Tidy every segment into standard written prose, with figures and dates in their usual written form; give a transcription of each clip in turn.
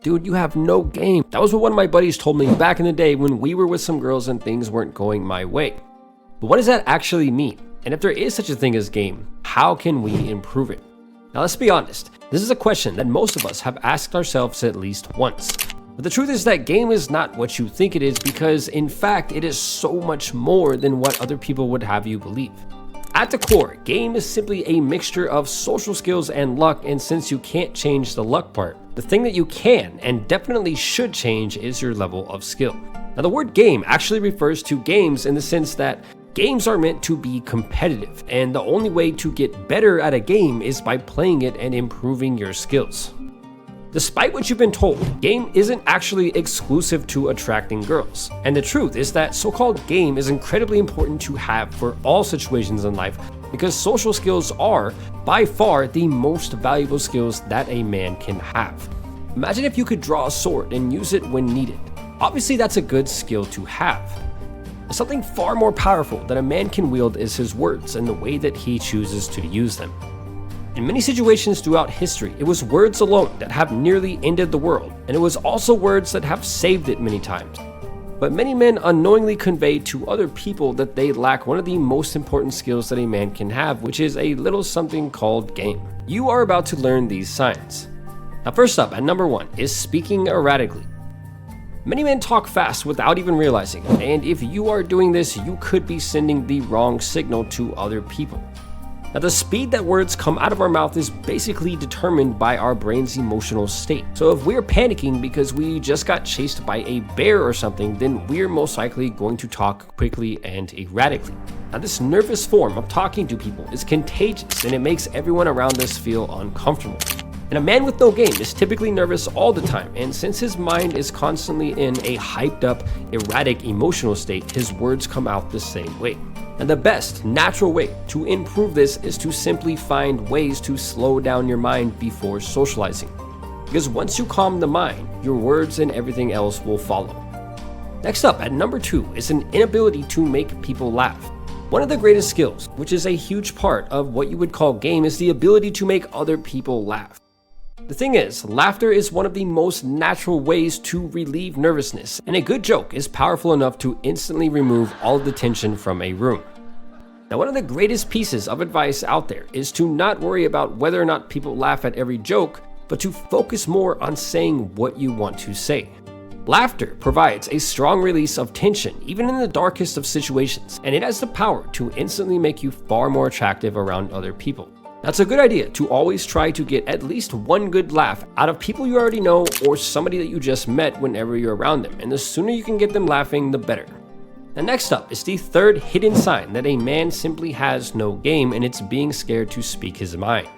dude, you have no game. That was what one of my buddies told me back in the day when we were with some girls and things weren't going my way. But what does that actually mean? And if there is such a thing as game, how can we improve it? Now let's be honest, this is a question that most of us have asked ourselves at least once. But the truth is that game is not what you think it is, because in fact it is so much more than what other people would have you believe. At the core, game is simply a mixture of social skills and luck, and since you can't change the luck part, the thing that you can and definitely should change is your level of skill. Now the word game actually refers to games in the sense that games are meant to be competitive, and the only way to get better at a game is by playing it and improving your skills. Despite what you've been told, game isn't actually exclusive to attracting girls. And the truth is that so-called game is incredibly important to have for all situations in life, because social skills are, by far, the most valuable skills that a man can have. Imagine if you could draw a sword and use it when needed. Obviously, that's a good skill to have. Something far more powerful that a man can wield is his words and the way that he chooses to use them. In many situations throughout history, it was words alone that have nearly ended the world, and it was also words that have saved it many times. But many men unknowingly convey to other people that they lack one of the most important skills that a man can have, which is a little something called game. You are about to learn these signs. Now first up, at number 1, is speaking erratically. Many men talk fast without even realizing it, and if you are doing this, you could be sending the wrong signal to other people. Now, the speed that words come out of our mouth is basically determined by our brain's emotional state. So if we're panicking because we just got chased by a bear or something, then we're most likely going to talk quickly and erratically. Now, this nervous form of talking to people is contagious, and it makes everyone around us feel uncomfortable. And a man with no game is typically nervous all the time, and since his mind is constantly in a hyped up, erratic emotional state, his words come out the same way. And the best natural way to improve this is to simply find ways to slow down your mind before socializing. Because once you calm the mind, your words and everything else will follow. Next up, at number 2, is an inability to make people laugh. One of the greatest skills, which is a huge part of what you would call game, is the ability to make other people laugh. The thing is, laughter is one of the most natural ways to relieve nervousness, and a good joke is powerful enough to instantly remove all of the tension from a room. Now, one of the greatest pieces of advice out there is to not worry about whether or not people laugh at every joke, but to focus more on saying what you want to say. Laughter provides a strong release of tension, even in the darkest of situations, and it has the power to instantly make you far more attractive around other people. That's a good idea to always try to get at least one good laugh out of people you already know or somebody that you just met whenever you're around them, and the sooner you can get them laughing, the better. Now next up is the third hidden sign that a man simply has no game, and it's being scared to speak his mind.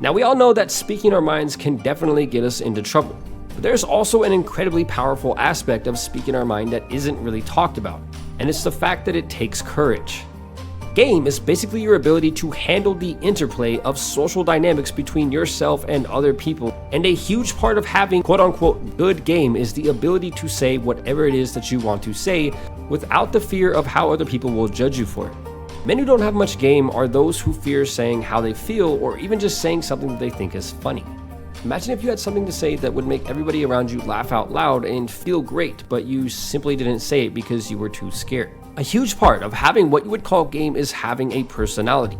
Now we all know that speaking our minds can definitely get us into trouble, but there's also an incredibly powerful aspect of speaking our mind that isn't really talked about, and it's the fact that it takes courage. Game is basically your ability to handle the interplay of social dynamics between yourself and other people, and a huge part of having quote-unquote good game is the ability to say whatever it is that you want to say without the fear of how other people will judge you for it. Men who don't have much game are those who fear saying how they feel, or even just saying something that they think is funny. Imagine if you had something to say that would make everybody around you laugh out loud and feel great, but you simply didn't say it because you were too scared. A huge part of having what you would call game is having a personality.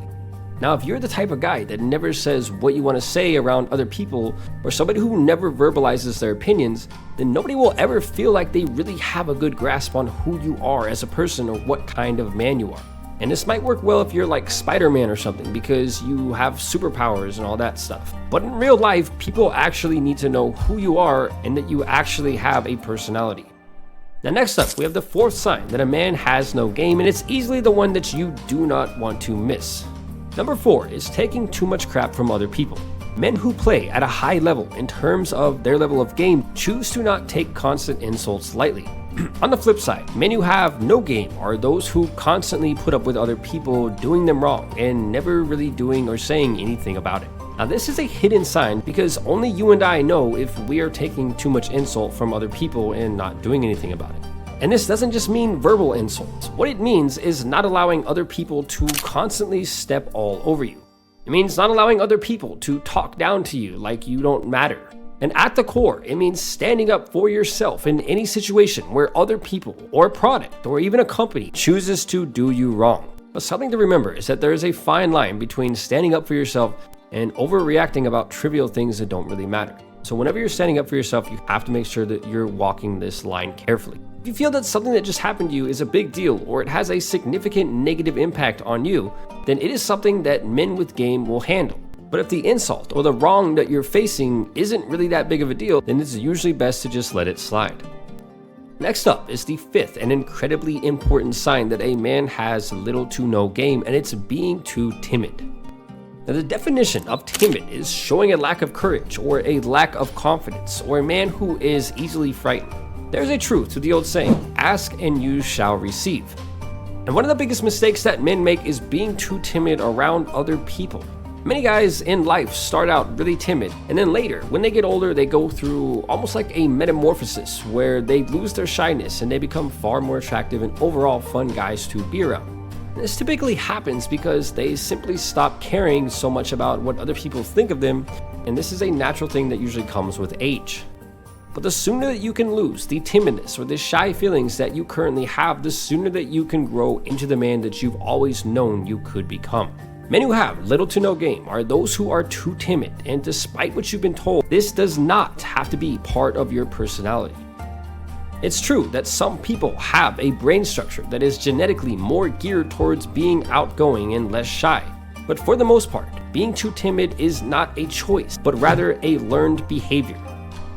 Now, if you're the type of guy that never says what you want to say around other people, or somebody who never verbalizes their opinions, then nobody will ever feel like they really have a good grasp on who you are as a person or what kind of man you are. And this might work well if you're like Spider-Man or something, because you have superpowers and all that stuff. But in real life, people actually need to know who you are and that you actually have a personality. Now next up, we have the fourth sign that a man has no game, and it's easily the one that you do not want to miss. Number 4 is taking too much crap from other people. Men who play at a high level in terms of their level of game choose to not take constant insults lightly. On the flip side, men who have no game are those who constantly put up with other people doing them wrong and never really doing or saying anything about it. Now this is a hidden sign because only you and I know if we are taking too much insult from other people and not doing anything about it. And this doesn't just mean verbal insults. What it means is not allowing other people to constantly step all over you. It means not allowing other people to talk down to you like you don't matter. And at the core, it means standing up for yourself in any situation where other people or a product or even a company chooses to do you wrong. But something to remember is that there is a fine line between standing up for yourself and overreacting about trivial things that don't really matter. So whenever you're standing up for yourself, you have to make sure that you're walking this line carefully. If you feel that something that just happened to you is a big deal or it has a significant negative impact on you, then it is something that men with game will handle. But if the insult or the wrong that you're facing isn't really that big of a deal, then it's usually best to just let it slide. Next up is the fifth and incredibly important sign that a man has little to no game, and it's being too timid. Now, the definition of timid is showing a lack of courage or a lack of confidence, or a man who is easily frightened. There's a truth to the old saying, ask and you shall receive. And one of the biggest mistakes that men make is being too timid around other people. Many guys in life start out really timid, and then later, when they get older, they go through almost like a metamorphosis where they lose their shyness and they become far more attractive and overall fun guys to be around. This typically happens because they simply stop caring so much about what other people think of them, and this is a natural thing that usually comes with age. But the sooner that you can lose the timidness or the shy feelings that you currently have, the sooner that you can grow into the man that you've always known you could become. Men who have little to no game are those who are too timid, and despite what you've been told, this does not have to be part of your personality. It's true that some people have a brain structure that is genetically more geared towards being outgoing and less shy, but for the most part, being too timid is not a choice, but rather a learned behavior,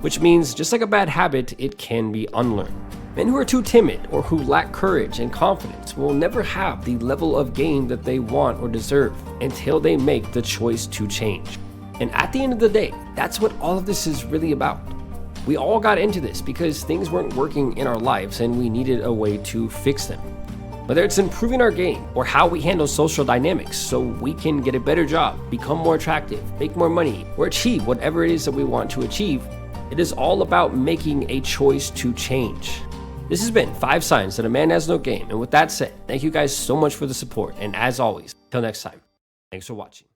which means just like a bad habit, it can be unlearned. Men who are too timid or who lack courage and confidence will never have the level of game that they want or deserve until they make the choice to change. And at the end of the day, that's what all of this is really about. We all got into this because things weren't working in our lives and we needed a way to fix them. Whether it's improving our game or how we handle social dynamics so we can get a better job, become more attractive, make more money, or achieve whatever it is that we want to achieve, it is all about making a choice to change. This has been 5 Signs That a Man Has No Game, and with that said, thank you guys so much for the support, and as always, until next time, thanks for watching.